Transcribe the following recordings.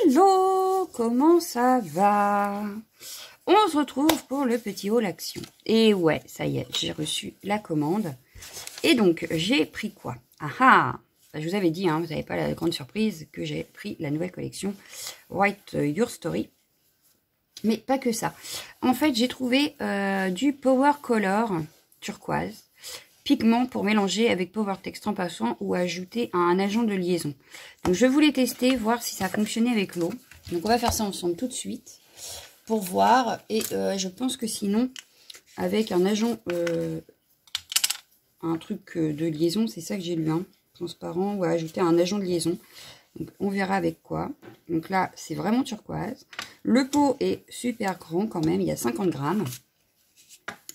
Hello, comment ça va? On se retrouve pour le petit haul action. Et ouais, ça y est, j'ai reçu la commande. Et donc, j'ai pris quoi? Ah ah, je vous avais dit, hein, vous n'avez pas la grande surprise que j'ai pris la nouvelle collection Write Your Story. Mais pas que ça. En fait, j'ai trouvé du Power Color turquoise. Pigment pour mélanger avec Power Text en passant ou ajouter un agent de liaison. Donc je voulais tester, voir si ça fonctionnait avec l'eau. Donc on va faire ça ensemble tout de suite pour voir. Et je pense que sinon, avec un agent, un truc de liaison, c'est ça que j'ai lu, hein, transparent, ou ajouter un agent de liaison. Donc on verra avec quoi. Donc là, c'est vraiment turquoise. Le pot est super grand quand même, il y a 50 grammes.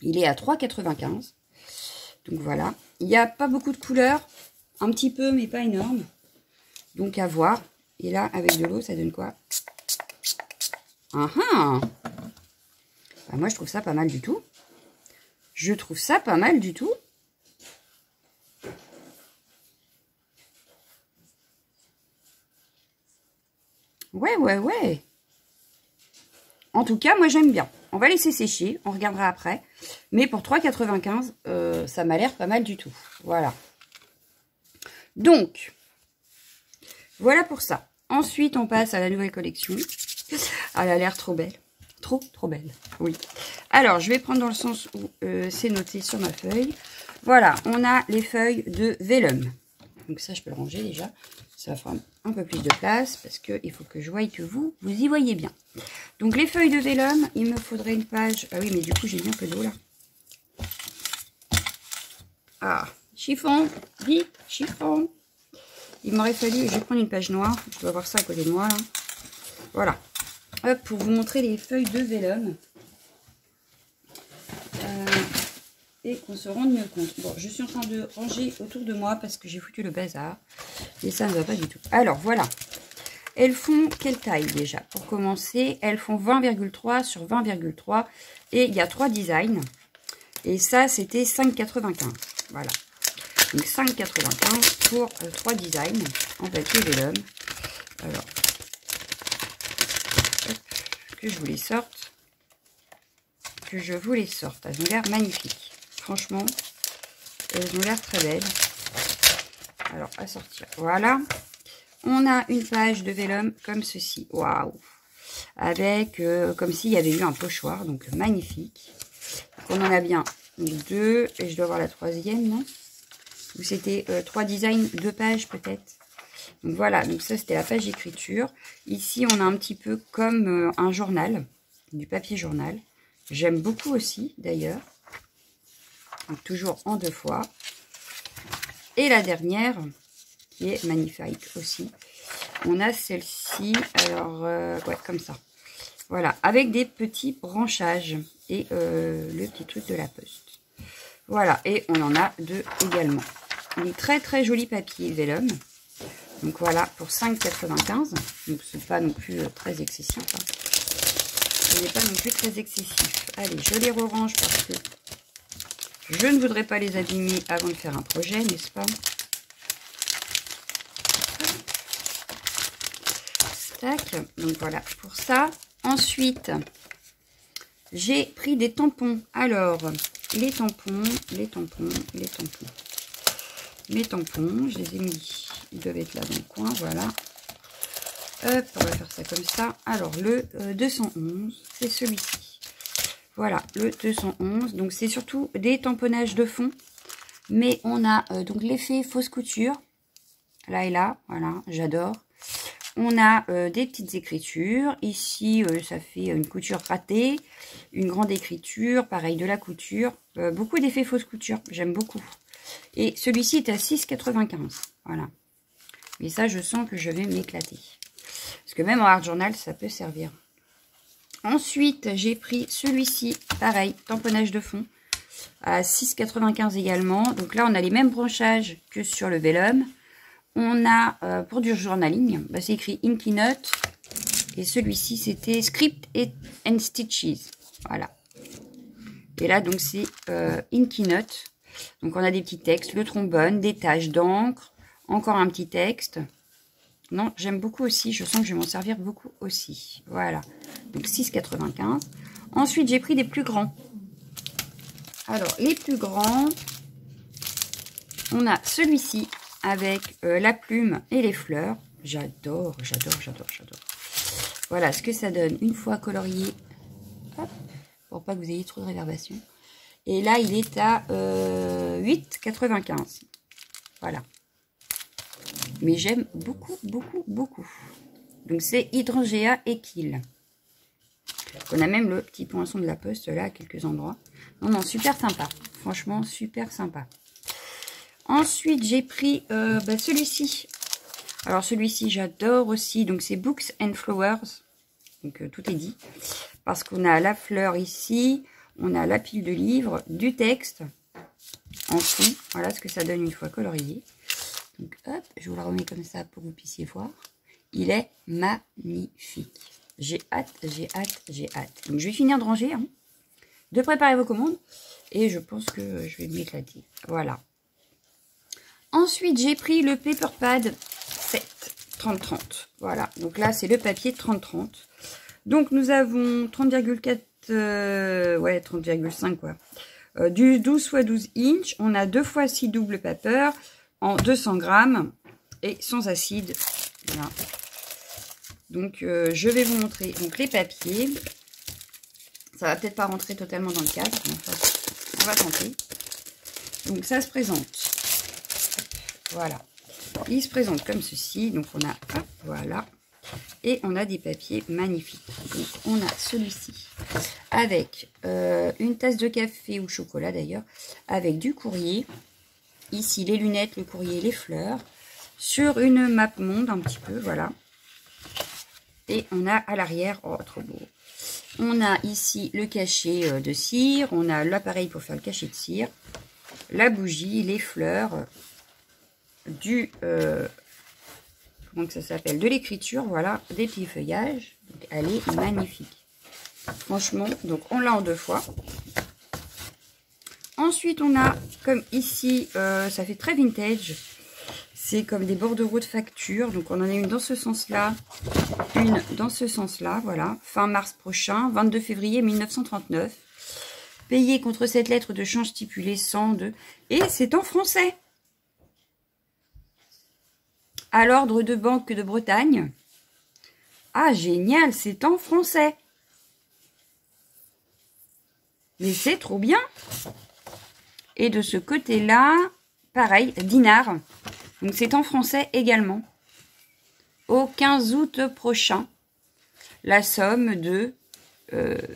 Il est à 3,95 €. Donc voilà, il n'y a pas beaucoup de couleurs, un petit peu mais pas énorme. Donc à voir. Et là, avec de l'eau, ça donne quoi? Ah ah, bah, moi je trouve ça pas mal du tout. Je trouve ça pas mal du tout. Ouais, ouais, ouais. En tout cas, moi j'aime bien. On va laisser sécher, on regardera après. Mais pour 3,95 €, ça m'a l'air pas mal du tout. Voilà. Donc, voilà pour ça. Ensuite, on passe à la nouvelle collection. Ah, elle a l'air trop belle. Trop belle. Oui. Alors, je vais prendre dans le sens où c'est noté sur ma feuille. Voilà, on a les feuilles de vellum. Donc ça, je peux le ranger déjà. Ça va faire un peu plus de place parce qu'il faut que je voie que vous y voyez bien. Donc les feuilles de vellum, il me faudrait une page. Ah oui, mais du coup, j'ai mis un peu d'eau là. Ah, chiffon, vite, chiffon. Il m'aurait fallu, je vais prendre une page noire. Je dois avoir ça à côté de moi là. Voilà. Hop, pour vous montrer les feuilles de vellum. Et qu'on se rende mieux compte. Bon, je suis en train de ranger autour de moi parce que j'ai foutu le bazar. Et ça ne va pas du tout. Alors, voilà. Elles font quelle taille déjà? Pour commencer, elles font 20,3 sur 20,3. Et il y a 3 designs. Et ça, c'était 5,95. Voilà. Donc 5,95 pour 3 designs en papier vellum. Alors, hop, que je vous les sorte. Elles ont l'air magnifiques. Franchement, elles ont l'air très belles. Alors, à sortir. Voilà. On a une page de vellum comme ceci. Waouh! Avec, comme s'il y avait eu un pochoir. Donc, magnifique. Donc, on en a bien 2. Et je dois avoir la 3e, non? Ou c'était 3 designs, 2 pages peut-être. Donc, voilà. Donc, ça, c'était la page d'écriture. Ici, on a un petit peu comme un journal. Du papier journal. J'aime beaucoup aussi, d'ailleurs. Donc, toujours en 2 fois. Et la dernière, qui est magnifique aussi. On a celle-ci, alors, ouais, comme ça. Voilà, avec des petits branchages. Et le petit truc de la poste. Voilà, et on en a 2 également. Il est très joli papier vellum. Donc voilà, pour 5,95 €. Donc c'est pas non plus très excessif. Hein. Ce n'est pas non plus très excessif. Allez, je les re-range parce que je ne voudrais pas les abîmer avant de faire un projet, n'est-ce pas? Tac. Donc voilà pour ça. Ensuite, j'ai pris des tampons. Alors, les tampons, je les ai mis. Ils doivent être là dans le coin, voilà. Hop, on va faire ça comme ça. Alors, le 211, c'est celui-ci. Voilà, le 211. Donc, c'est surtout des tamponnages de fond. Mais on a donc l'effet fausse couture. Là et là, voilà, j'adore. On a des petites écritures. Ici, ça fait une couture ratée. Une grande écriture, pareil, de la couture. Beaucoup d'effets fausse couture, j'aime beaucoup. Et celui-ci est à 6,95. Voilà. Mais ça, je sens que je vais m'éclater. Parce que même en art journal, ça peut servir. Ensuite, j'ai pris celui-ci, pareil, tamponnage de fond, à 6,95 également. Donc là, on a les mêmes branchages que sur le vellum. On a, pour du journaling, bah, c'est écrit Inky Note. Et celui-ci, c'était Script and Stitches. Voilà. Et là, donc, c'est Inky Note. Donc, on a des petits textes, le trombone, des taches d'encre, encore un petit texte. Non, j'aime beaucoup aussi. Je sens que je vais m'en servir beaucoup aussi. Voilà. Donc 6,95. Ensuite, j'ai pris des plus grands. Alors, les plus grands, on a celui-ci avec la plume et les fleurs. J'adore, j'adore, j'adore, j'adore. Voilà ce que ça donne une fois colorié. Hop, pour pas que vous ayez trop de réverbération. Et là, il est à 8,95. Voilà. Mais j'aime beaucoup, beaucoup, beaucoup. Donc, c'est Hydrangea Equil. On a même le petit poinçon de la poste là à quelques endroits. Non, non, super sympa. Franchement, super sympa. Ensuite, j'ai pris celui-ci. Alors, celui-ci, j'adore aussi. Donc, c'est Books and Flowers. Donc, tout est dit. Parce qu'on a la fleur ici. On a la pile de livres, du texte en fond. Voilà ce que ça donne une fois colorié. Donc, hop, je vous la remets comme ça pour que vous puissiez voir. Il est magnifique. J'ai hâte, j'ai hâte, j'ai hâte. Donc, je vais finir de ranger, hein, de préparer vos commandes. Et je pense que je vais m'éclater. Voilà. Ensuite, j'ai pris le Paper Pad 7 30-30. Voilà. Donc là, c'est le papier 30-30. Donc, nous avons 30,4, ouais, 30,5 quoi. Du 12 x 12 inch. On a 2 x 6 double paper en 200 grammes et sans acide. Voilà. Donc, je vais vous montrer donc, les papiers. Ça va peut-être pas rentrer totalement dans le cadre. Mais enfin, on va tenter. Donc, ça se présente. Voilà. Il se présente comme ceci. Donc, on a, hop, voilà. Et on a des papiers magnifiques. Donc, on a celui-ci avec une tasse de café ou chocolat d'ailleurs, avec du courrier. Ici, les lunettes, le courrier, les fleurs. Sur une map monde un petit peu, voilà. Et on a à l'arrière, oh, trop beau. On a ici le cachet de cire. On a l'appareil pour faire le cachet de cire. La bougie, les fleurs, du... comment que ça s'appelle, de l'écriture, voilà, des petits feuillages. Donc, elle est magnifique. Franchement, donc on l'a en 2 fois. Ensuite, on a, comme ici, ça fait très vintage. C'est comme des bordereaux de facture. Donc, on en a une dans ce sens-là, une dans ce sens-là, voilà. Fin mars prochain, 22 février 1939. Payé contre cette lettre de change stipulée 102. Et c'est en français. À l'ordre de Banque de Bretagne. Ah, génial, c'est en français. Mais c'est trop bien. Et de ce côté-là, pareil, dinar. Donc, c'est en français également. Au 15 août prochain, la somme de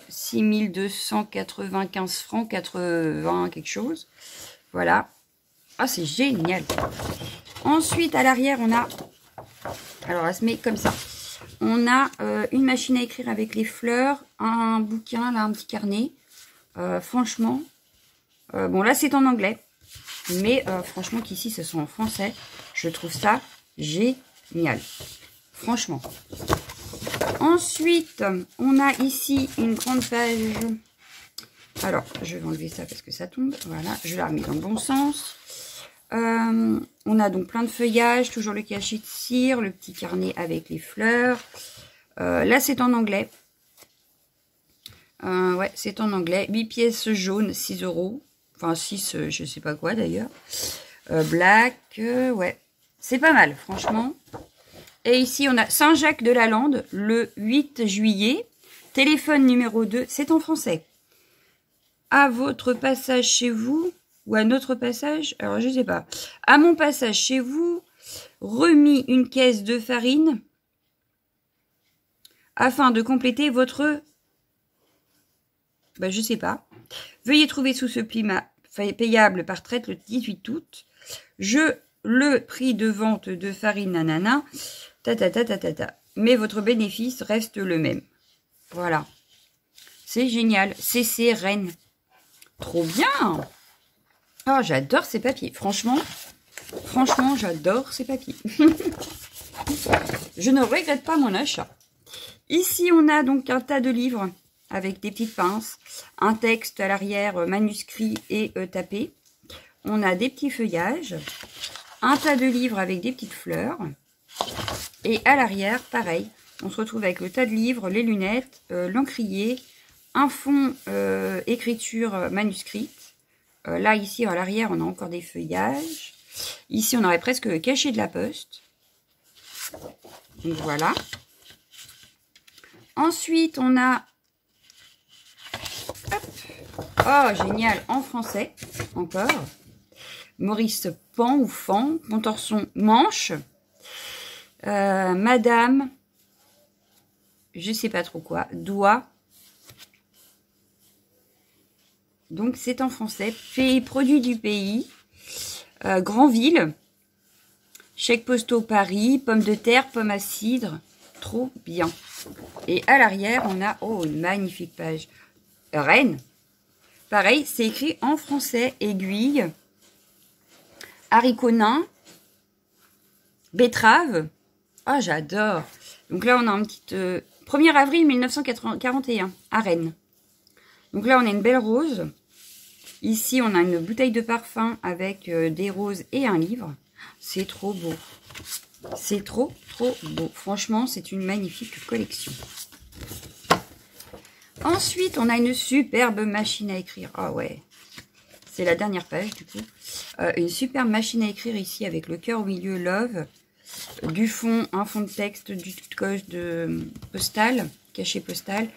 6295 francs 80 quelque chose. Voilà. Ah, c'est génial. Ensuite, à l'arrière, on a... Alors, elle se met comme ça. On a une machine à écrire avec les fleurs, un bouquin, là, un petit carnet. Franchement, bon, là, c'est en anglais. Mais franchement, qu'ici, ce soit en français. Je trouve ça génial. Franchement. Ensuite, on a ici une grande page. Alors, je vais enlever ça parce que ça tombe. Voilà, je la remets dans le bon sens. On a donc plein de feuillages, toujours le cachet de cire, le petit carnet avec les fleurs. Là, c'est en anglais. Ouais, c'est en anglais. 8 pièces jaunes, 6 €. Enfin, 6, je sais pas quoi d'ailleurs. Black, ouais. C'est pas mal, franchement. Et ici, on a Saint-Jacques-de-la-Lande, le 8 juillet. Téléphone numéro 2, c'est en français. À votre passage chez vous, ou à notre passage, alors je sais pas. À mon passage chez vous, remis une caisse de farine afin de compléter votre... Ben, je sais pas. Veuillez trouver sous ce pli payable par traite le 18 août. Le prix de vente de farine nanana. Mais votre bénéfice reste le même. Voilà. C'est génial. CC Rennes. Trop bien. Oh, j'adore ces papiers. Franchement, j'adore ces papiers. Je ne regrette pas mon achat. Ici, on a donc un tas de livres avec des petites pinces, un texte à l'arrière manuscrit et tapé. On a des petits feuillages, un tas de livres avec des petites fleurs. Et à l'arrière, pareil, on se retrouve avec le tas de livres, les lunettes, l'encrier, un fond écriture manuscrite. Là, ici, à l'arrière, on a encore des feuillages. Ici, on aurait presque le cachet de la poste. Donc, voilà. Ensuite, on a... Hop. Oh, génial, en français, encore. Maurice Pan ou Fan, Contorsion manche. Madame, je sais pas trop quoi, doigt. Donc, c'est en français. Produits du pays. Grandville. Chèques postaux Paris. Pommes de terre, pommes à cidre. Trop bien. Et à l'arrière, on a une magnifique page. Rennes. Pareil, c'est écrit en français. Aiguille. Haricots nains. Betterave. Ah, j'adore. Donc là, on a un petit... 1er avril 1941, à Rennes. Donc là, on a une belle rose. Ici, on a une bouteille de parfum avec des roses et un livre. C'est trop beau. C'est trop, trop beau. Franchement, c'est une magnifique collection. Ensuite, on a une superbe machine à écrire. Ah ouais. C'est la dernière page, du coup. Une superbe machine à écrire ici avec le cœur au milieu, love. Du fond, un fond de texte, du coche de postal, cachet postal.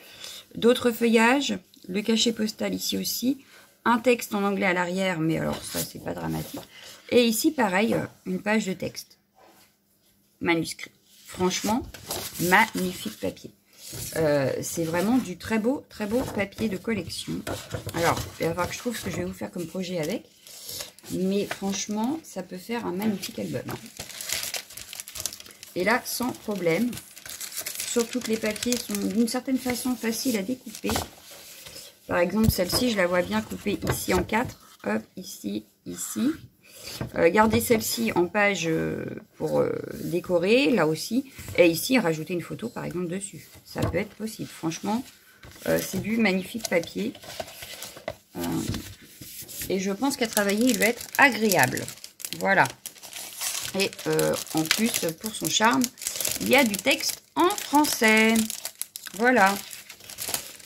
D'autres feuillages. Le cachet postal ici aussi. Un texte en anglais à l'arrière, mais alors ça, c'est pas dramatique. Et ici, pareil, une page de texte. Manuscrit. Franchement, magnifique papier. C'est vraiment du très beau papier de collection. Alors, il va falloir que je trouve ce que je vais vous faire comme projet avec. Mais franchement, ça peut faire un magnifique album. Et là, sans problème. Surtout que les papiers sont d'une certaine façon faciles à découper. Par exemple, celle-ci, je la vois bien coupée ici en 4. Hop, ici, ici. Garder celle-ci en page pour décorer, là aussi. Et ici, rajouter une photo, par exemple, dessus. Ça peut être possible. Franchement, c'est du magnifique papier. Et je pense qu'à travailler, il va être agréable. Voilà. Et en plus, pour son charme, il y a du texte en français. Voilà.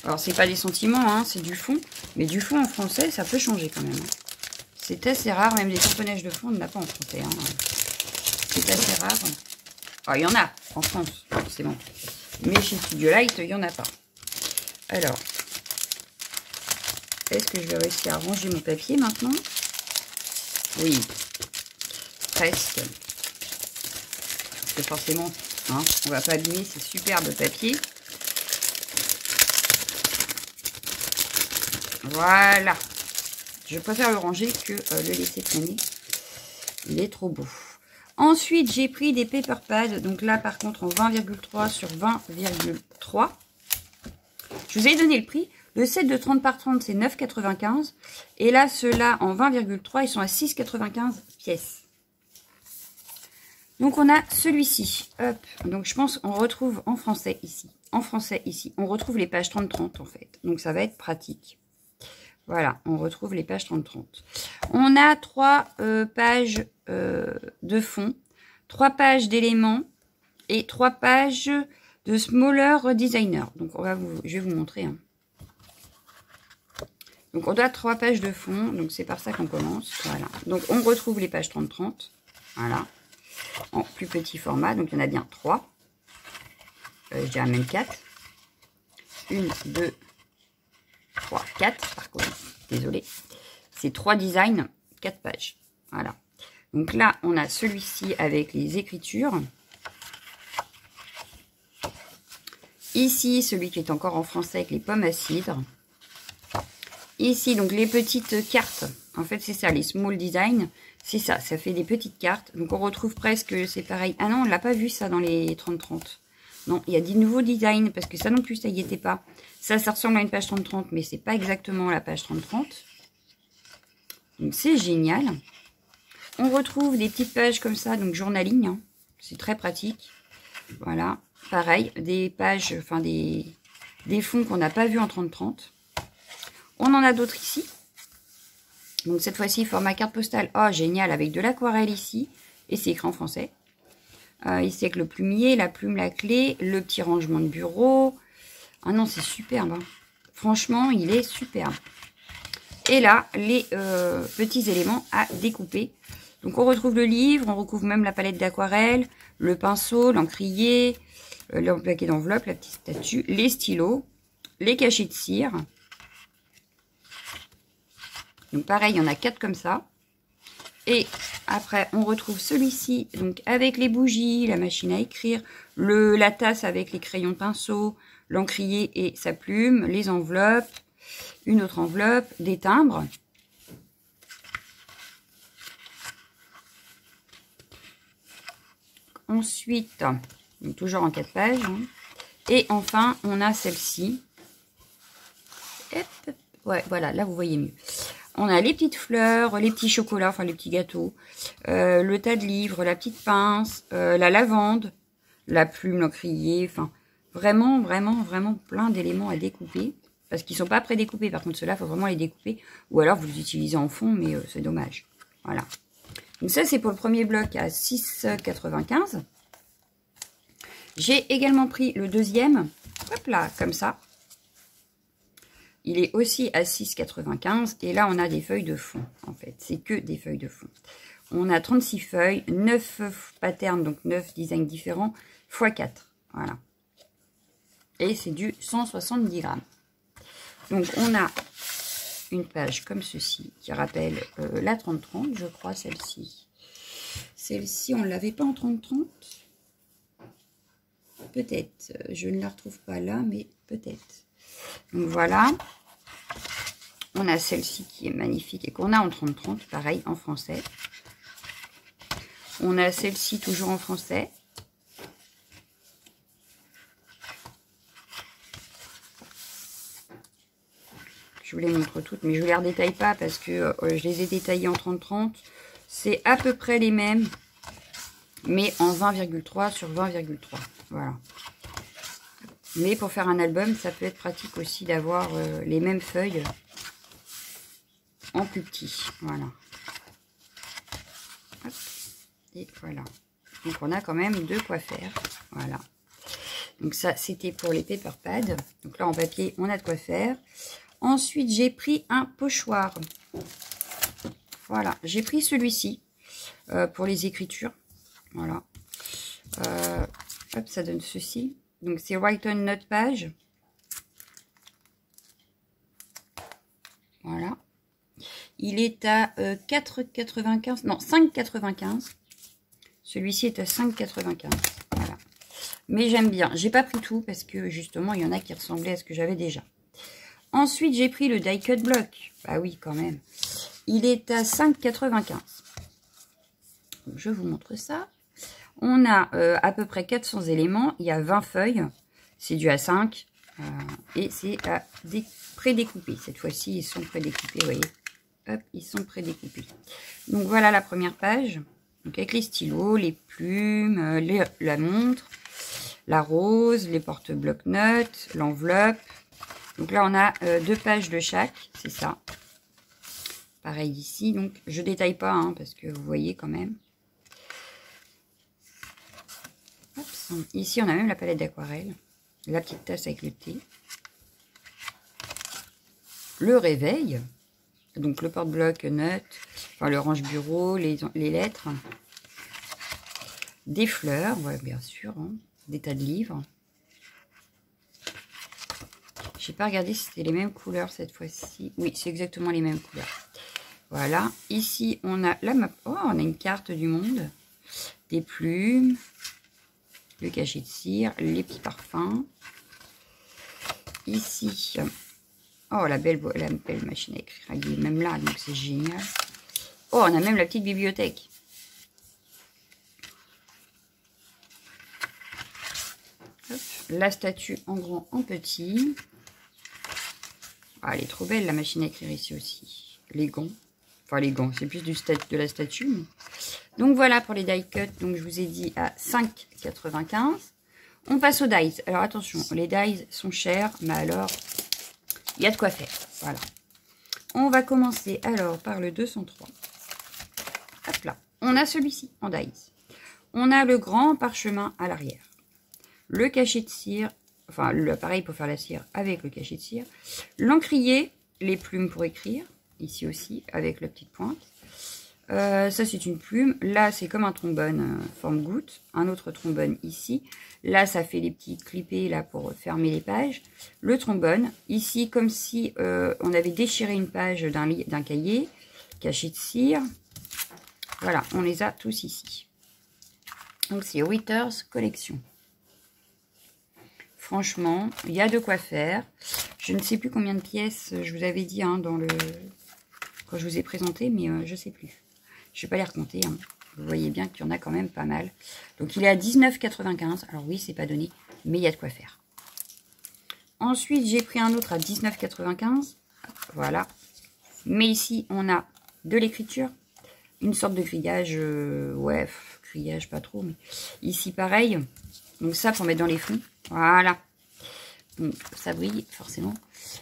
Alors, c'est pas des sentiments, hein, c'est du fond. Mais du fond en français, ça peut changer quand même. C'est assez rare, même des tamponnages de fond, on n'a pas en français. Hein. C'est assez rare. Oh, il y en a en France, c'est bon. Mais chez Studio Light, il n'y en a pas. Alors, est-ce que je vais réussir à ranger mon papier maintenant? Oui, presque. Parce que forcément, hein, on va pas abîmer ces superbes papiers. Voilà. Je préfère le ranger que le laisser traîner. Il est trop beau. Ensuite, j'ai pris des paper pads. Donc là, par contre, en 20,3 sur 20,3. Je vous ai donné le prix. Le set de 30 par 30, c'est 9,95. Et là, ceux-là, en 20,3, ils sont à 6,95 pièces. Donc, on a celui-ci. Hop. Donc, je pense qu'on retrouve en français ici. En français ici. On retrouve les pages 30-30, en fait. Donc, ça va être pratique. Voilà, on retrouve les pages 30-30. On a 3 pages de fond, 3 pages d'éléments et 3 pages de Smaller Designer. Donc, je vais vous montrer. Hein. Donc, on a 3 pages de fond. Donc, c'est par ça qu'on commence. Voilà. Donc, on retrouve les pages 30-30. Voilà. En plus petit format. Donc, il y en a bien 3. Je dirais même 4. 1, 2, 3, 4 par contre, désolé. C'est 3 designs, 4 pages. Voilà. Donc là, on a celui-ci avec les écritures. Ici, celui qui est encore en français avec les pommes à cidre. Ici, donc les petites cartes. En fait, c'est ça, les small design. C'est ça, ça fait des petites cartes. Donc on retrouve presque, c'est pareil. Ah non, on ne l'a pas vu ça dans les 30-30. Non, il y a des nouveaux designs parce que ça non plus, ça y était pas. Ça ressemble à une page 30-30, mais c'est pas exactement la page 30-30. Donc c'est génial. On retrouve des petites pages comme ça, donc journaling. Hein. C'est très pratique. Voilà. Pareil, des pages, enfin des fonds qu'on n'a pas vus en 30-30. On en a d'autres ici. Donc cette fois-ci, format carte postale. Oh, génial, avec de l'aquarelle ici. Et c'est écrit en français. Ici avec le plumier, la plume, la clé, le petit rangement de bureau. Ah non, c'est superbe. Hein. Franchement, il est superbe. Et là, les petits éléments à découper. Donc, on retrouve le livre, on retrouve même la palette d'aquarelle, le pinceau, l'encrier, le paquet d'enveloppe, la petite statue, les stylos, les cachets de cire. Donc, pareil, il y en a 4 comme ça. Et après, on retrouve celui-ci, donc avec les bougies, la machine à écrire, la tasse avec les crayons de pinceau, l'encrier et sa plume, les enveloppes, une autre enveloppe, des timbres. Ensuite, donc toujours en 4 pages. Hein. Et enfin, on a celle-ci. Ouais, voilà, là vous voyez mieux. On a les petites fleurs, les petits chocolats, enfin les petits gâteaux, le tas de livres, la petite pince, la lavande, la plume, l'encrier, enfin vraiment, vraiment, vraiment plein d'éléments à découper. Parce qu'ils ne sont pas prédécoupés, par contre ceux-là, il faut vraiment les découper. Ou alors vous les utilisez en fond, mais c'est dommage. Voilà. Donc ça c'est pour le premier bloc à 6,95 €. J'ai également pris le deuxième, hop là, comme ça. Il est aussi à 6,95 € et là on a des feuilles de fond en fait, c'est que des feuilles de fond. On a 36 feuilles, 9 patterns, donc 9 designs différents, x 4, voilà. Et c'est du 170 grammes. Donc on a une page comme ceci qui rappelle la 30-30, je crois celle-ci. Celle-ci on ne l'avait pas en 30-30. Peut-être, je ne la retrouve pas là, mais peut-être. Donc voilà, on a celle-ci qui est magnifique et qu'on a en 30-30, pareil en français. On a celle-ci toujours en français. Je vous les montre toutes, mais je ne les redétaille pas parce que je les ai détaillées en 30-30. C'est à peu près les mêmes, mais en 20,3 sur 20,3. Voilà. Mais pour faire un album, ça peut être pratique aussi d'avoir les mêmes feuilles en plus petit. Voilà. Hop. Et voilà. Donc on a quand même de quoi faire. Voilà. Donc ça, c'était pour les paper pads. Donc là, en papier, on a de quoi faire. Ensuite, j'ai pris un pochoir. Voilà. J'ai pris celui-ci pour les écritures. Voilà. Hop, ça donne ceci. Donc, c'est Write on Note Page. Voilà. Il est à 4,95. Non, 5,95. Celui-ci est à 5,95. Voilà. Mais j'aime bien. J'ai pas pris tout parce que, justement, il y en a qui ressemblaient à ce que j'avais déjà. Ensuite, j'ai pris le Die Cut Block. Bah oui, quand même. Il est à 5,95. Je vous montre ça. On a à peu près 400 éléments. Il y a 20 feuilles. C'est du A5. Et c'est à prédécouper. Cette fois-ci, ils sont prédécoupés. Vous voyez. Hop, ils sont prédécoupés. Donc, voilà la première page. Donc, avec les stylos, les plumes, la montre, la rose, les porte-bloc-notes, l'enveloppe. Donc là, on a 2 pages de chaque. C'est ça. Pareil ici. Donc, je détaille pas hein, parce que vous voyez quand même. Ici, on a même la palette d'aquarelle. La petite tasse avec le thé. Le réveil. Donc, le porte-bloc notes. Enfin, le range-bureau, les lettres. Des fleurs, ouais, bien sûr. Hein. Des tas de livres. Je n'ai pas regardé si c'était les mêmes couleurs cette fois-ci. Oui, c'est exactement les mêmes couleurs. Voilà. Ici, on a la map. Oh, on a une carte du monde. Des plumes. Le cachet de cire, les petits parfums. Ici, oh la belle machine à écrire, elle est même là, donc c'est génial. Oh, on a même la petite bibliothèque. Hop, la statue en grand, en petit. Ah, elle est trop belle la machine à écrire ici aussi. Les gants, enfin les gants, c'est plus de la statue. Mais... Donc voilà pour les die cut, donc je vous ai dit à 5,95. On passe aux dies. Alors attention, les dies sont chers, mais alors il y a de quoi faire. Voilà. On va commencer alors par le 203. Hop là, on a celui-ci en dies. On a le grand parchemin à l'arrière. Le cachet de cire, enfin l'appareil pour faire la cire avec le cachet de cire. L'encrier, les plumes pour écrire, ici aussi, avec la petite pointe. Ça, c'est une plume. Là, c'est comme un trombone forme goutte. Un autre trombone ici. Là, ça fait les petits clippés là pour fermer les pages. Le trombone. Ici, comme si on avait déchiré une page d'un cahier. Cachet de cire. Voilà, on les a tous ici. Donc, c'est Writers Collection. Franchement, il y a de quoi faire. Je ne sais plus combien de pièces je vous avais dit hein, quand je vous ai présenté, mais je ne sais plus. Je ne vais pas les recompter. Hein. Vous voyez bien qu'il y en a quand même pas mal. Donc, il est à 19,95 €. Alors oui, c'est pas donné, mais il y a de quoi faire. Ensuite, j'ai pris un autre à 19,95 €. Voilà. Mais ici, on a de l'écriture. Une sorte de grillage. Ouais, grillage pas trop. Mais ici, pareil. Donc ça, pour mettre dans les fonds. Voilà. Donc, ça brille, forcément.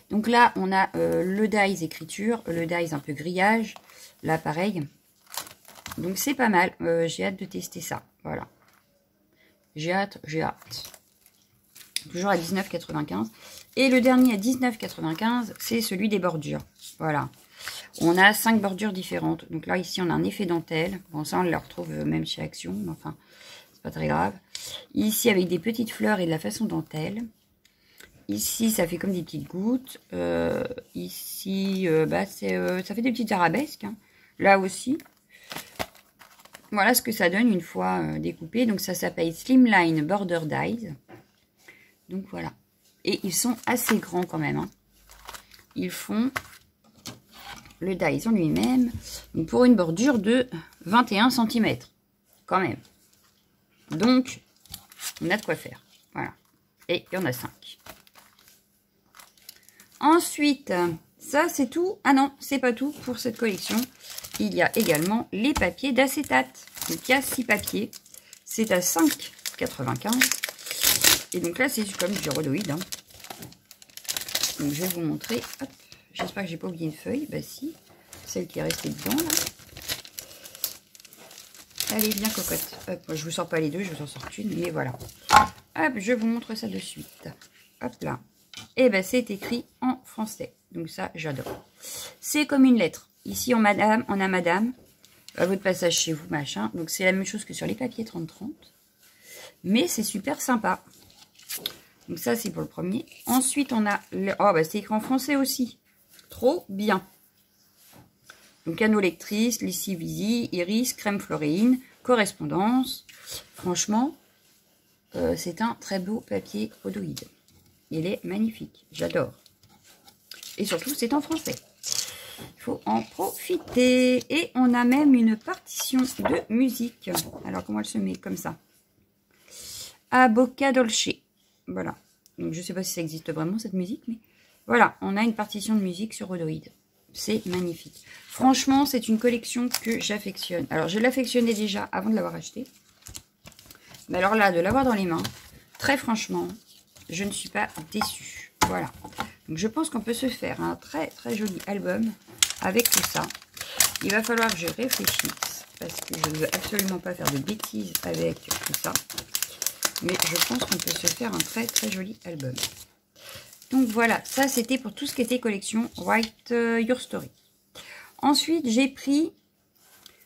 Donc là, on a le dies écriture. Le dies un peu grillage. Là, pareil. Donc c'est pas mal, j'ai hâte de tester ça, voilà. J'ai hâte. Toujours à 19,95 €. Et le dernier à 19,95 €, c'est celui des bordures, voilà. On a 5 bordures différentes. Donc là, ici, on a un effet dentelle. Bon, ça, on le retrouve même chez Action, mais enfin, c'est pas très grave. Ici, avec des petites fleurs et de la façon dentelle. Ici, ça fait comme des petites gouttes. Ici, ça fait des petites arabesques, hein. Là aussi. Voilà ce que ça donne une fois découpé. Donc ça s'appelle Slimline Border Dies. Donc voilà. Et ils sont assez grands quand même. Hein. Ils font le dies en lui-même. Donc pour une bordure de 21 cm. Quand même. Donc, on a de quoi faire. Voilà. Et il y en a 5. Ensuite, ça c'est tout. Ah non, c'est pas tout pour cette collection. Il y a également les papiers d'acétate. Donc, il y a 6 papiers. C'est à 5,95 €. Et donc là, c'est comme du rhodoïde. Hein. Donc, je vais vous montrer. J'espère que j'ai pas oublié une feuille. Bah si, celle qui est restée dedans. Là. Allez, viens cocotte. Hop, je vous sors pas les deux, je vous en sors une. Mais voilà. Hop, je vous montre ça de suite. Hop là. Et ben c'est écrit en français. Donc ça, j'adore. C'est comme une lettre. Ici, on a madame, à votre passage chez vous, machin. Donc, c'est la même chose que sur les papiers 30-30. Mais c'est super sympa. Donc, ça, c'est pour le premier. Ensuite, on a... Oh, bah, c'est écrit en français aussi. Trop bien. Donc, anneau lectrice, lessive easy, iris, crème floréine, correspondance. Franchement, c'est un très beau papier rhodoïde. Il est magnifique. J'adore. Et surtout, c'est en français. Il faut en profiter. Et on a même une partition de musique. Alors, comment elle se met? Comme ça. A Bocca Dolce. Voilà. Donc, je ne sais pas si ça existe vraiment, cette musique. Mais voilà, on a une partition de musique sur rhodoïde. C'est magnifique. Franchement, c'est une collection que j'affectionne. Alors, je l'affectionnais déjà avant de l'avoir acheté. Mais alors là, de l'avoir dans les mains, très franchement, je ne suis pas déçue. Voilà. Donc, je pense qu'on peut se faire un très, très joli album avec tout ça. Il va falloir que je réfléchisse parce que je ne veux absolument pas faire de bêtises avec tout ça. Mais je pense qu'on peut se faire un très, très joli album. Donc, voilà. Ça, c'était pour tout ce qui était collection Write Your Story. Ensuite, j'ai pris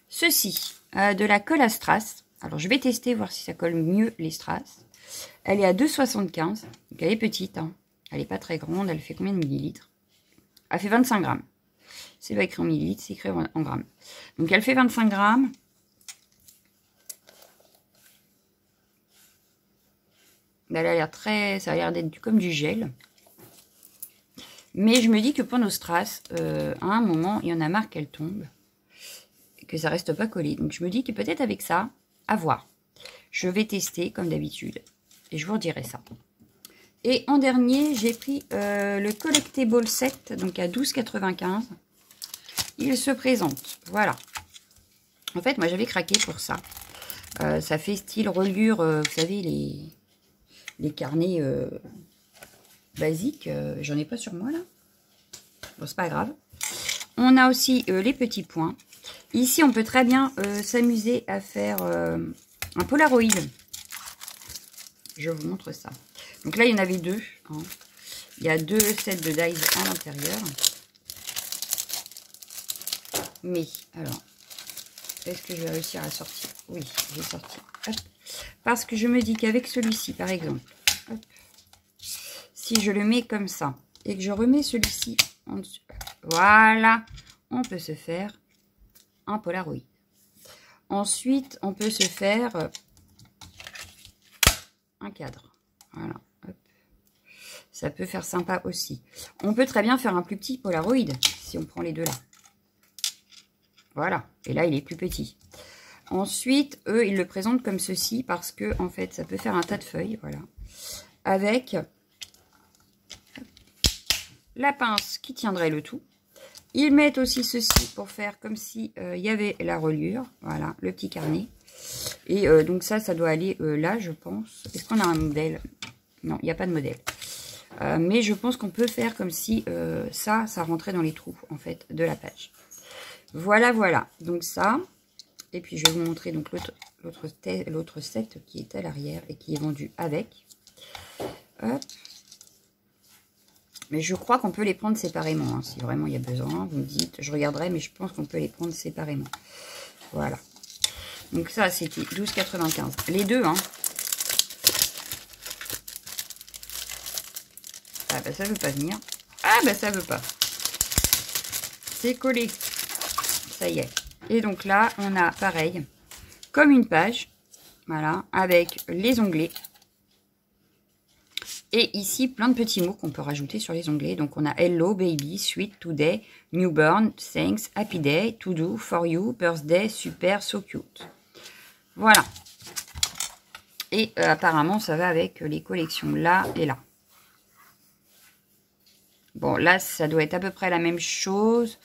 ceci, de la colle à strass. Alors, je vais tester, voir si ça colle mieux les strass. Elle est à 2,75 €. Donc, elle est petite. Hein. Elle n'est pas très grande. Elle fait combien de millilitres? Elle fait 25 grammes. C'est pas écrit en millilitres, c'est écrit en grammes. Donc, elle fait 25 grammes. Elle a l'air très... Ça a l'air d'être comme du gel. Mais je me dis que pour nos strass, à un moment, il y en a marre qu'elle tombe. Que ça reste pas collé. Donc, je me dis que peut-être avec ça, à voir. Je vais tester comme d'habitude. Et je vous redirai ça. Et en dernier, j'ai pris le Collectible Set. Donc, à 12,95 €. Il se présente. Voilà. En fait, moi, j'avais craqué pour ça. Ça fait style reliure, vous savez, les carnets basiques. J'en ai pas sur moi, là. Bon, c'est pas grave. On a aussi les petits points. Ici, on peut très bien s'amuser à faire un Polaroid. Je vous montre ça. Donc là, il y en avait deux. Hein. Il y a 2 sets de dies à l'intérieur. Mais, alors, est-ce que je vais réussir à sortir? Oui, j'ai sorti. Hop. Parce que je me dis qu'avec celui-ci, par exemple, hop, si je le mets comme ça, et que je remets celui-ci en dessus, voilà, on peut se faire un Polaroid. Ensuite, on peut se faire un cadre. Voilà. Hop. Ça peut faire sympa aussi. On peut très bien faire un plus petit Polaroid, si on prend les deux là. Voilà. Et là, il est plus petit. Ensuite, eux, ils le présentent comme ceci, parce que, en fait, ça peut faire un tas de feuilles, voilà. Avec la pince qui tiendrait le tout. Ils mettent aussi ceci pour faire comme si il y avait la reliure. Voilà, le petit carnet. Et donc ça doit aller là, je pense. Est-ce qu'on a un modèle? Non, il n'y a pas de modèle. Mais je pense qu'on peut faire comme si ça rentrait dans les trous, en fait, de la page. Voilà, voilà. Donc ça. Et puis, je vais vous montrer donc l'autre set qui est à l'arrière et qui est vendu avec. Hop. Mais je crois qu'on peut les prendre séparément, hein, si vraiment il y a besoin. Vous me dites, je regarderai, mais je pense qu'on peut les prendre séparément. Voilà. Donc ça, c'était 12,95. Les deux, hein. Ah bah ça veut pas venir. Ah bah ça veut pas. C'est collé. Ça y est. Et donc là, on a pareil, comme une page. Voilà, avec les onglets. Et ici, plein de petits mots qu'on peut rajouter sur les onglets. Donc, on a Hello, Baby, Sweet, Today, Newborn, Thanks, Happy Day, To Do, For You, Birthday, Super, So Cute. Voilà. Et apparemment, ça va avec les collections là et là. Bon, là, ça doit être à peu près la même chose.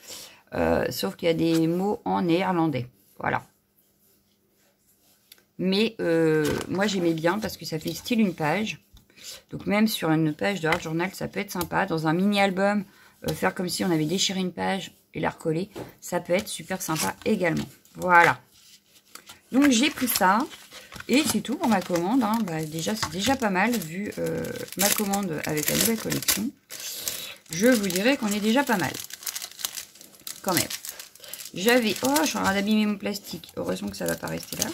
Sauf qu'il y a des mots en néerlandais. Voilà. Mais moi, j'aimais bien parce que ça fait style une page. Donc même sur une page de Art Journal, ça peut être sympa. Dans un mini-album, faire comme si on avait déchiré une page et la recoller, ça peut être super sympa également. Voilà. Donc j'ai pris ça. Et c'est tout pour ma commande. Hein. Bah, déjà, c'est déjà pas mal vu ma commande avec la nouvelle collection. Je vous dirais qu'on est déjà pas mal. Quand même. J'avais... Oh, je suis en train d'abîmer mon plastique. Heureusement que ça ne va pas rester là.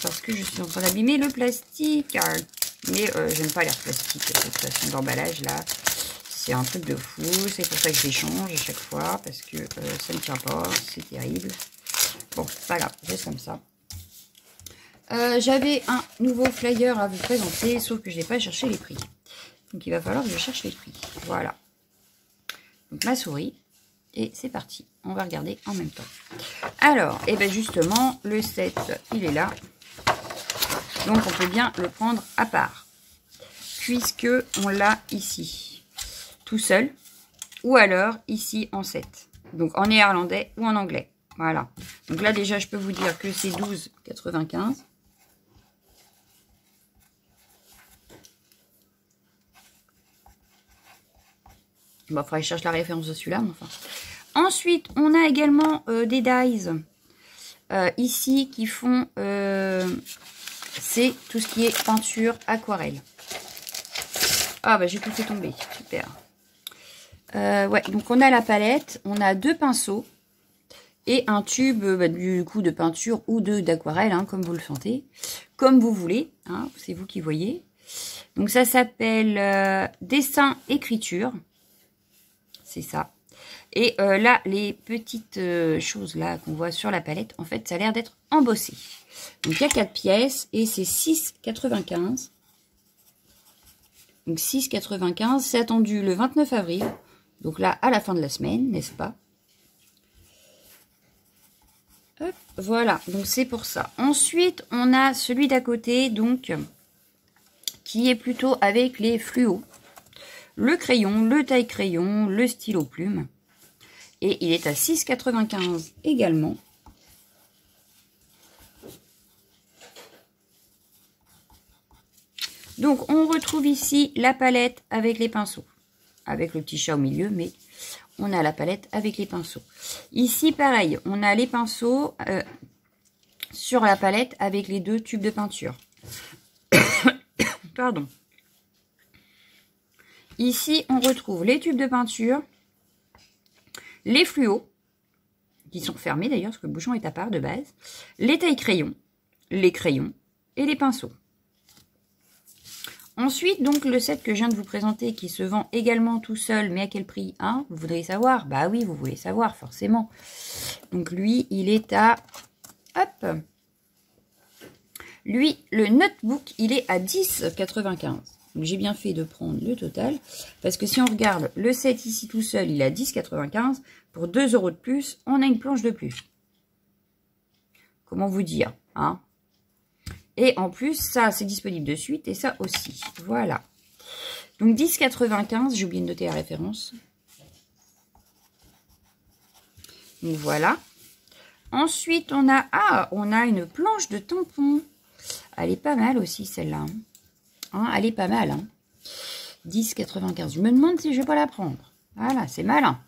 Parce que je suis en train d'abîmer le plastique. Mais j'aime pas l'air plastique de toute façon d'emballage là. C'est un truc de fou. C'est pour ça que je les change à chaque fois. Parce que ça ne tient pas. C'est terrible. Bon, c'est pas grave. Juste comme ça. J'avais un nouveau flyer à vous présenter. Sauf que je n'ai pas cherché les prix. Donc il va falloir que je cherche les prix. Voilà. Donc ma souris. Et c'est parti. On va regarder en même temps. Alors, et bien justement, le set, il est là. Donc, on peut bien le prendre à part. Puisque on l'a ici. Tout seul. Ou alors, ici, en set. Donc, en néerlandais ou en anglais. Voilà. Donc là, déjà, je peux vous dire que c'est 12,95. Bon, il faudrait que je cherche la référence de celui-là, mais enfin. Ensuite, on a également des dies. Ici, qui font... c'est tout ce qui est peinture aquarelle. Ah bah j'ai tout fait tomber, super. Ouais, donc on a la palette, on a 2 pinceaux et un tube du coup de peinture ou d'aquarelle, hein, comme vous le sentez, comme vous voulez, hein, c'est vous qui voyez. Donc ça s'appelle dessin écriture, c'est ça. Et là, les petites choses là qu'on voit sur la palette, en fait, ça a l'air d'être embossé. Donc, il y a 4 pièces et c'est 6,95. Donc, 6,95. C'est attendu le 29 avril. Donc là, à la fin de la semaine, n'est-ce pas? Hop, voilà. Donc, c'est pour ça. Ensuite, on a celui d'à côté, donc, qui est plutôt avec les fluos. Le crayon, le taille-crayon, le stylo plume. Et il est à 6,95 également. Donc, on retrouve ici la palette avec les pinceaux. Avec le petit chat au milieu, mais on a la palette avec les pinceaux. Ici, pareil, on a les pinceaux sur la palette avec les 2 tubes de peinture. Pardon. Ici, on retrouve les tubes de peinture, les fluos, qui sont fermés d'ailleurs, parce que le bouchon est à part de base, les tailles-crayons, les crayons et les pinceaux. Ensuite, donc, le set que je viens de vous présenter, qui se vend également tout seul, mais à quel prix, hein? Vous voudriez savoir? Bah oui, vous voulez savoir, forcément. Donc, lui, il est à... Hop! Lui, le notebook, il est à 10,95. Donc, j'ai bien fait de prendre le total. Parce que si on regarde le set ici tout seul, il est à 10,95. Pour 2 € de plus, on a une planche de plus. Comment vous dire, hein? Et en plus, ça, c'est disponible de suite et ça aussi. Voilà. Donc, 10,95. J'ai oublié de noter la référence. Donc, voilà. Ensuite, on a une planche de tampons. Elle est pas mal aussi, celle-là. Hein, elle est pas mal. Hein. 10,95. Je me demande si je vais pas la prendre. Voilà, c'est malin.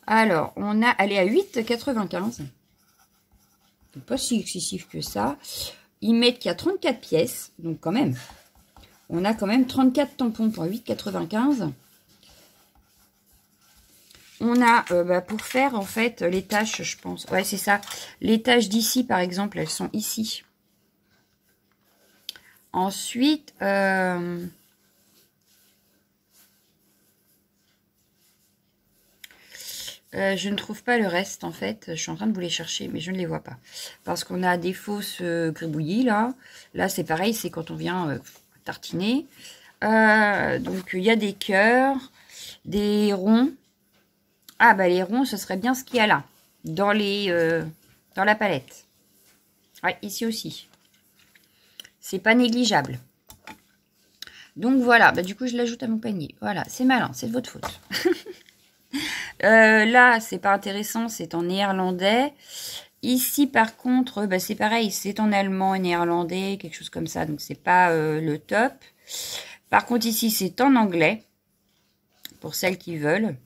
Alors, elle est à 8,95. Pas si excessif que ça. Ils mettent qu'il y a 34 pièces. Donc, quand même. On a quand même 34 tampons pour 8,95. On a, pour faire, en fait, les tâches, je pense. Ouais, c'est ça. Les tâches d'ici, par exemple, elles sont ici. Ensuite, je ne trouve pas le reste, en fait. Je suis en train de vous les chercher, mais je ne les vois pas. Parce qu'on a des fausses gribouillis, là. Là, c'est pareil, c'est quand on vient tartiner. Donc, il y a des cœurs, des ronds. Ah, bah, les ronds, ce serait bien ce qu'il y a là. Dans la palette. Ouais, ici aussi. C'est pas négligeable. Donc, voilà. Bah, du coup, je l'ajoute à mon panier. Voilà, c'est malin. C'est de votre faute. Là, c'est pas intéressant, c'est en néerlandais. Ici, par contre, bah, c'est pareil, c'est en allemand et néerlandais, quelque chose comme ça. Donc, c'est pas le top. Par contre, ici, c'est en anglais. Pour celles qui veulent.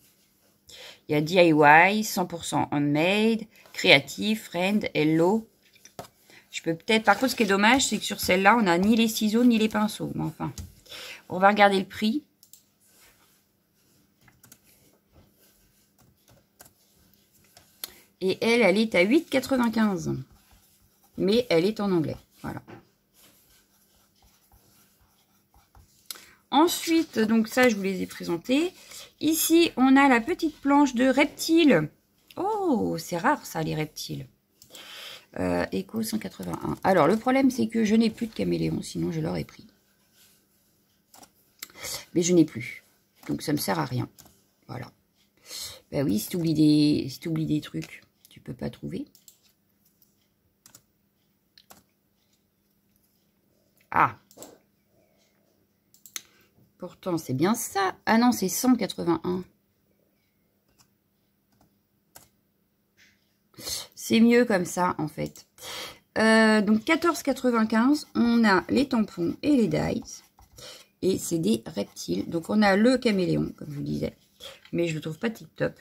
Il y a DIY, 100% handmade, créatif, friend, hello. Je peux peut-être... Par contre, ce qui est dommage, c'est que sur celle-là, on n'a ni les ciseaux, ni les pinceaux. Mais enfin, on va regarder le prix. Et elle est à 8,95. Mais elle est en anglais. Voilà. Ensuite, donc ça, je vous les ai présentés. Ici, on a la petite planche de reptiles. Oh, c'est rare ça, les reptiles. Eco 181. Alors, le problème, c'est que je n'ai plus de caméléon, sinon je l'aurais pris. Mais je n'ai plus. Donc, ça ne me sert à rien. Voilà. Ben oui, si tu oublies des trucs, tu peux pas trouver. Ah. Pourtant, c'est bien ça. Ah non, c'est 181. C'est mieux comme ça, en fait. Donc, 14,95. On a les tampons et les dies. Et c'est des reptiles. Donc, on a le caméléon, comme je vous disais. Mais je ne le trouve pas tip-top.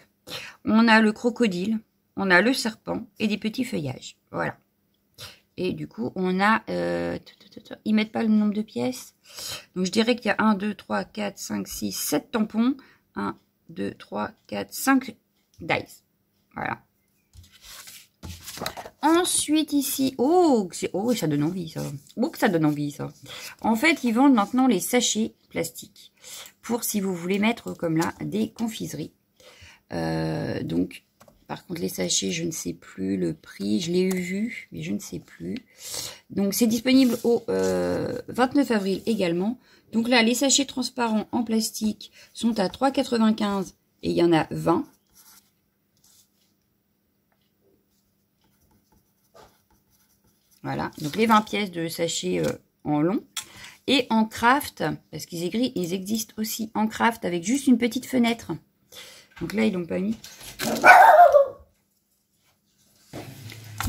On a le crocodile. On a le serpent et des petits feuillages. Voilà. Et du coup, on a... ils mettent pas le nombre de pièces. Donc, je dirais qu'il y a 1, 2, 3, 4, 5, 6, 7 tampons. 1, 2, 3, 4, 5 dies. Voilà. Ensuite, ici... Oh, ça donne envie, ça. Oh, que ça donne envie, ça. En fait, ils vendent maintenant les sachets plastiques. Pour, si vous voulez mettre, comme là, des confiseries. Donc... Par contre, les sachets, je ne sais plus le prix. Je l'ai vu, mais je ne sais plus. Donc, c'est disponible au 29 avril également. Donc là, les sachets transparents en plastique sont à 3,95 et il y en a 20. Voilà. Donc, les 20 pièces de sachets en long. Et en craft, parce qu'ils existent aussi en craft avec juste une petite fenêtre. Donc là, ils l'ont pas mis.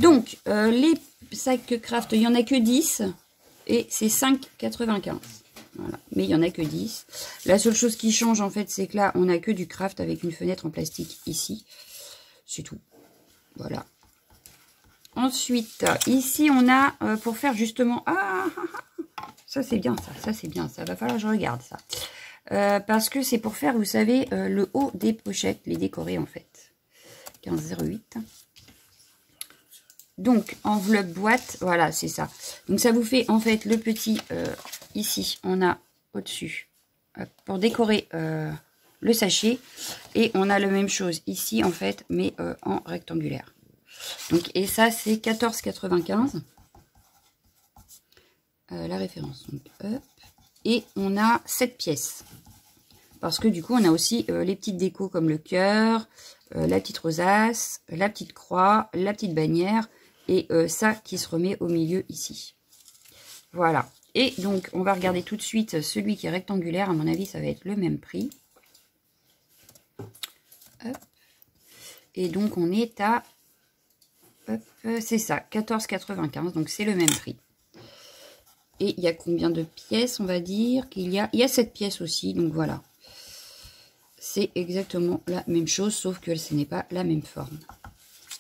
Donc, les sacs craft, il n'y en a que 10 et c'est 5,95. Voilà. Mais il n'y en a que 10. La seule chose qui change, en fait, c'est que là, on n'a que du craft avec une fenêtre en plastique ici. C'est tout. Voilà. Ensuite, ici, on a pour faire justement... Ah, ça, c'est bien, ça c'est bien, ça va falloir que je regarde ça. Parce que c'est pour faire, vous savez, le haut des pochettes, les décorer en fait. 15,08. Donc, enveloppe boîte, voilà, c'est ça. Donc, ça vous fait en fait le petit, ici, on a au-dessus, pour décorer le sachet. Et on a la même chose ici, en fait, mais en rectangulaire. Donc, et ça, c'est 14,95. La référence. Donc, hop. Et on a 7 pièces. Parce que du coup, on a aussi les petites décos comme le cœur, la petite rosace, la petite croix, la petite bannière. Et ça qui se remet au milieu ici. Voilà. Et donc, on va regarder tout de suite celui qui est rectangulaire. À mon avis, ça va être le même prix. Hop. Et donc, on est à... c'est ça, 14,95. Donc, c'est le même prix. Et il y a combien de pièces, on va dire qu'il y a... Il y a 7 pièces aussi, donc voilà. C'est exactement la même chose, sauf que ce n'est pas la même forme.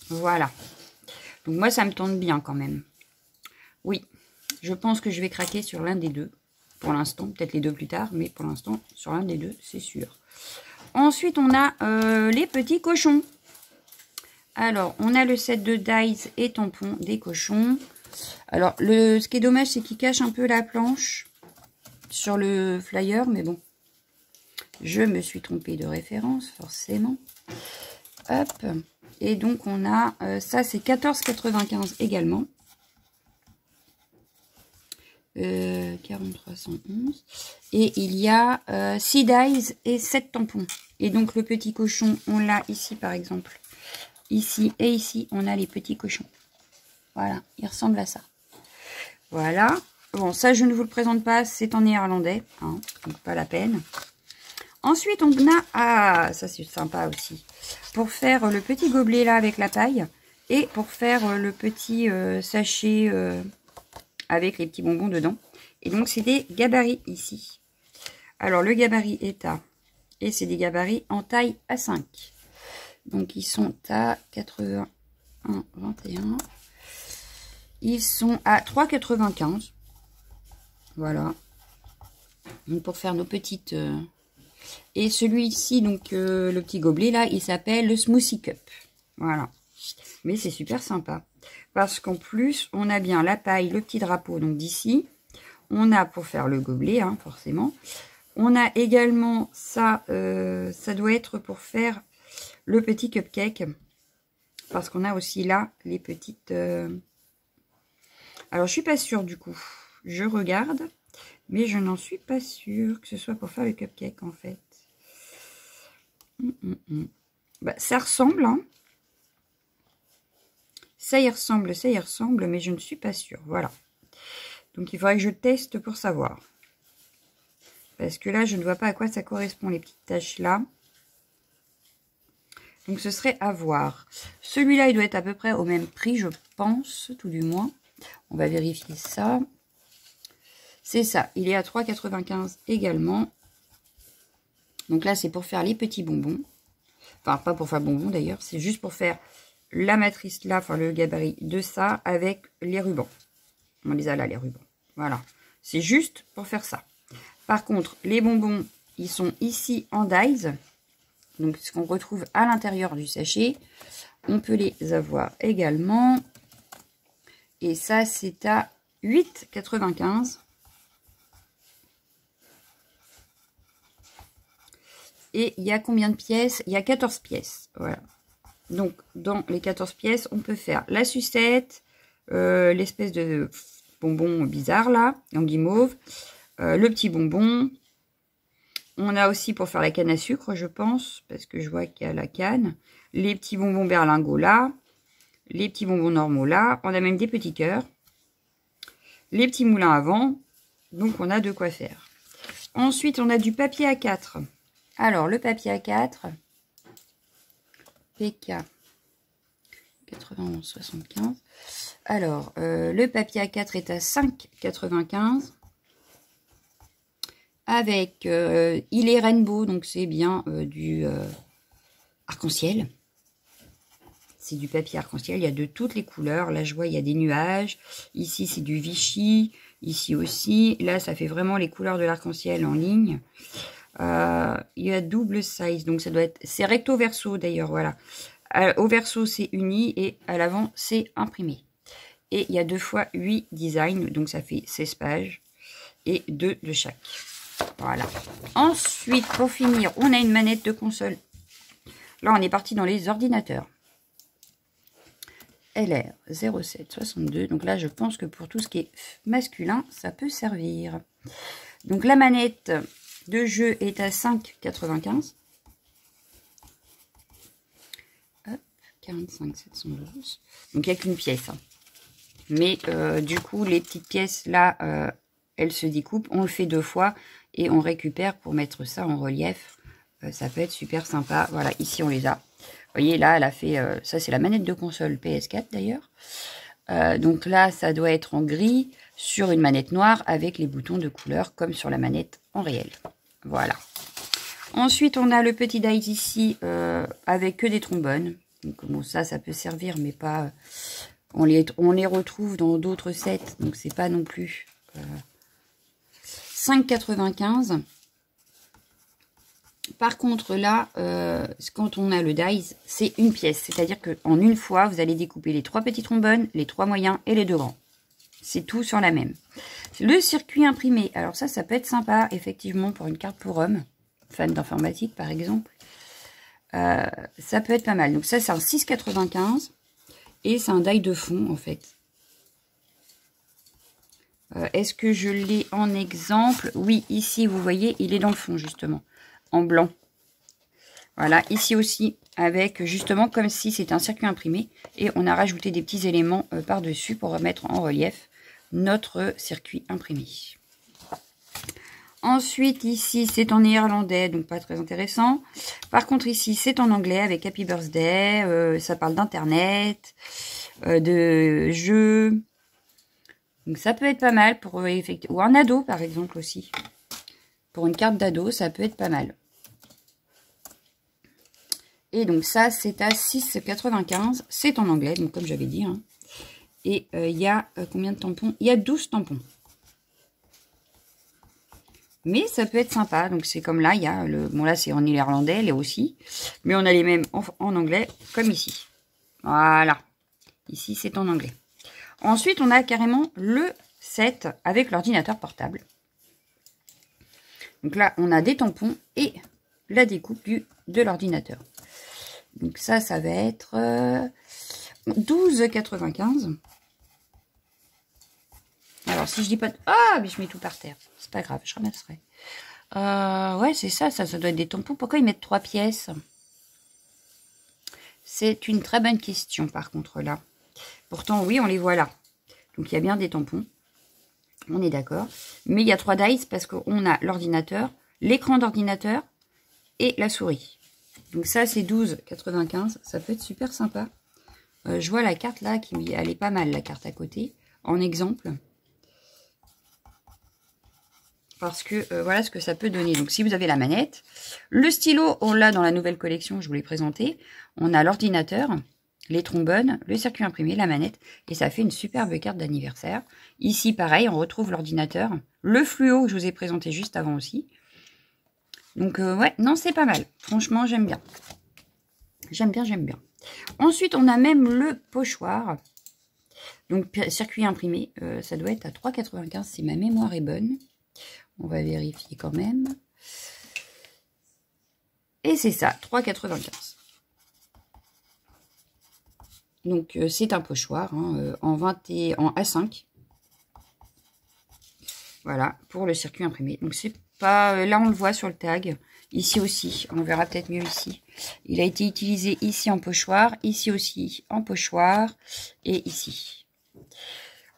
Voilà. Donc moi, ça me tente bien quand même. Oui, je pense que je vais craquer sur l'un des deux. Pour l'instant, peut-être les deux plus tard, mais pour l'instant, sur l'un des deux, c'est sûr. Ensuite, on a les petits cochons. Alors, on a le set de dies et tampons des cochons. Alors, ce qui est dommage, c'est qu'il cache un peu la planche sur le flyer, mais bon. Je me suis trompée de référence, forcément. Hop. Et donc, on a... ça, c'est 14,95 également. 4311. Et il y a 6 dies et 7 tampons. Et donc, le petit cochon, on l'a ici, par exemple. Ici et ici, on a les petits cochons. Voilà, il ressemble à ça. Voilà. Bon, ça, je ne vous le présente pas, c'est en néerlandais. Hein, donc, pas la peine. Ensuite, on a... Ah, ça, c'est sympa aussi. Pour faire le petit gobelet, là, avec la paille. Et pour faire le petit sachet avec les petits bonbons dedans. Et donc, c'est des gabarits ici. Alors, le gabarit est à... Et c'est des gabarits en taille A5. Donc, ils sont à 81,21. Ils sont à 3,95. Voilà. Donc, pour faire nos petites... Et celui-ci, donc, le petit gobelet, là, il s'appelle le Smoothie Cup. Voilà. Mais c'est super sympa. Parce qu'en plus, on a bien la paille, le petit drapeau, donc d'ici. On a pour faire le gobelet, hein, forcément. On a également ça, ça doit être pour faire le petit cupcake. Parce qu'on a aussi là les petites... Alors, je suis pas sûre du coup. Je regarde, mais je n'en suis pas sûre que ce soit pour faire le cupcake en fait. Bah, ça ressemble, hein. Ça y ressemble, mais je ne suis pas sûre. Voilà. Donc, il faudrait que je teste pour savoir. Parce que là, je ne vois pas à quoi ça correspond, les petites taches là. Donc, ce serait à voir. Celui-là, il doit être à peu près au même prix, je pense, tout du moins. On va vérifier ça. C'est ça. Il est à 3,95 également. Donc là, c'est pour faire les petits bonbons. Enfin, pas pour faire bonbons d'ailleurs. C'est juste pour faire la matrice là, enfin le gabarit de ça avec les rubans. On les a là, les rubans. Voilà. C'est juste pour faire ça. Par contre, les bonbons, ils sont ici en dies. Donc, ce qu'on retrouve à l'intérieur du sachet. On peut les avoir également. Et ça, c'est à 8,95. Et il y a combien de pièces? Il y a 14 pièces. Voilà. Donc, dans les 14 pièces, on peut faire la sucette, l'espèce de bonbon bizarre là, en guimauve, le petit bonbon. On a aussi pour faire la canne à sucre, je pense, parce que je vois qu'il y a la canne. Les petits bonbons berlingots là, les petits bonbons normaux là. On a même des petits cœurs. Les petits moulins à vent. Donc, on a de quoi faire. Ensuite, on a du papier A4. Alors, le papier A4, PK 91,75. Alors, le papier A4 est à 5,95. Avec, il est rainbow, donc c'est bien du arc-en-ciel. c'est du papier arc-en-ciel. Il y a de toutes les couleurs. Là, je vois, il y a des nuages. Ici, c'est du Vichy. Ici aussi. Là, ça fait vraiment les couleurs de l'arc-en-ciel en ligne. Il y a double size. Donc, ça doit être... C'est recto verso, d'ailleurs, voilà. Au verso, c'est uni. Et à l'avant, c'est imprimé. Et il y a 2 fois 8 designs. Donc, ça fait 16 pages. Et 2 de chaque. Voilà. Ensuite, pour finir, on a une manette de console. Là, on est parti dans les ordinateurs. LR 0762. Donc là, je pense que pour tout ce qui est masculin, ça peut servir. Donc la manette de jeu est à 5,95. Hop, 45 712. Donc il n'y a qu'une pièce. Hein. Mais du coup, les petites pièces là, elles se découpent. On le fait 2 fois et on récupère pour mettre ça en relief. Ça peut être super sympa. Voilà, ici on les a. Vous voyez, là, elle a fait... ça, c'est la manette de console PS4, d'ailleurs. Donc là, ça doit être en gris sur une manette noire avec les boutons de couleur comme sur la manette en réel. Voilà. Ensuite, on a le petit dice ici avec que des trombones. Donc, bon, ça peut servir, mais pas... on les retrouve dans d'autres sets, donc c'est pas non plus... 5,95. Par contre, là, quand on a le dice, c'est une pièce. C'est-à-dire qu'en une fois, vous allez découper les 3 petits trombones, les 3 moyens et les 2 grands. C'est tout sur la même. Le circuit imprimé. Alors ça peut être sympa, effectivement, pour une carte pour homme. Fan d'informatique, par exemple. Ça peut être pas mal. Donc ça, c'est un 6,95. Et c'est un die de fond, en fait. Est-ce que je l'ai en exemple? Oui, ici, vous voyez, il est dans le fond, justement. En blanc. Voilà, ici aussi, avec justement comme si c'était un circuit imprimé. Et on a rajouté des petits éléments par-dessus pour remettre en relief notre circuit imprimé. Ensuite, ici, c'est en néerlandais, donc pas très intéressant. Par contre, ici, c'est en anglais avec Happy Birthday. Ça parle d'internet, de jeux. Donc ça peut être pas mal pour effectuer. Ou un ado, par exemple, aussi. Pour une carte d'ado, ça peut être pas mal. Et donc ça, c'est à 6,95. C'est en anglais, donc comme j'avais dit. Hein. Et il y a combien de tampons? Il y a 12 tampons. Mais ça peut être sympa. Donc c'est comme là, il y a le... Bon là, c'est en néerlandais, là aussi. Mais on a les mêmes en anglais, comme ici. Voilà. Ici, c'est en anglais. Ensuite, on a carrément le set avec l'ordinateur portable. Donc là, on a des tampons et la découpe de l'ordinateur. Donc ça va être 12,95. Alors, si je dis pas... Ah, mais je mets tout par terre. C'est pas grave, je ramasserai. Ouais, c'est ça doit être des tampons. Pourquoi ils mettent 3 pièces? C'est une très bonne question, par contre, là. Pourtant, oui, on les voit là. Donc, il y a bien des tampons. On est d'accord. Mais il y a 3 dice parce qu'on a l'ordinateur, l'écran d'ordinateur et la souris. Donc ça, c'est 12,95. Ça peut être super sympa. Je vois la carte là, elle est pas mal, la carte à côté. En exemple. Parce que voilà ce que ça peut donner. Donc si vous avez la manette. Le stylo, on l'a dans la nouvelle collection, je vous l'ai présenté. On a l'ordinateur, les trombones, le circuit imprimé, la manette. Et ça fait une superbe carte d'anniversaire. Ici, pareil, on retrouve l'ordinateur. Le fluo que je vous ai présenté juste avant aussi. Donc, ouais, non, c'est pas mal. Franchement, j'aime bien. J'aime bien, j'aime bien. Ensuite, on a même le pochoir. Donc, circuit imprimé. Ça doit être à 3,95 si ma mémoire est bonne. On va vérifier quand même. Et c'est ça, 3,95. Donc, c'est un pochoir hein, en A5. Voilà, pour le circuit imprimé. Donc, c'est pas... Là, on le voit sur le tag. Ici aussi, on verra peut-être mieux ici. Il a été utilisé ici en pochoir, ici aussi en pochoir, et ici.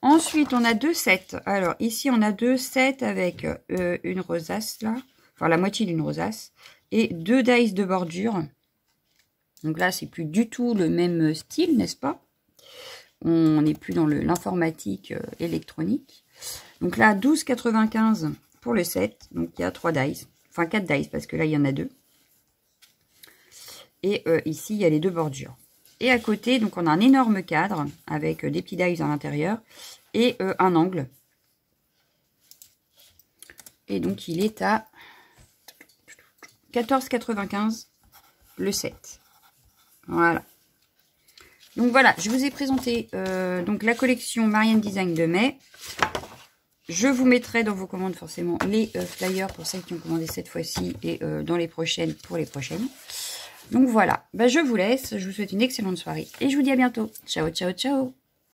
Ensuite, on a 2 sets. Alors, ici, on a 2 sets avec une rosace, là. Enfin, la moitié d'une rosace. Et 2 dice de bordure. Donc là, c'est plus du tout le même style, n'est-ce pas? On n'est plus dans l'informatique électronique. Donc là, 12,95 pour le set. Donc, il y a 3 dice. Enfin, 4 dice, parce que là, il y en a 2. Et ici, il y a les 2 bordures. Et à côté, donc on a un énorme cadre avec des petits dies à l'intérieur et un angle. Et donc il est à 14,95 le set. Voilà. Donc voilà, je vous ai présenté donc la collection Marianne Design de mai. Je vous mettrai dans vos commandes forcément les flyers pour celles qui ont commandé cette fois-ci et dans les prochaines pour les prochaines. Donc voilà, bah, je vous laisse, je vous souhaite une excellente soirée et je vous dis à bientôt. Ciao, ciao, ciao!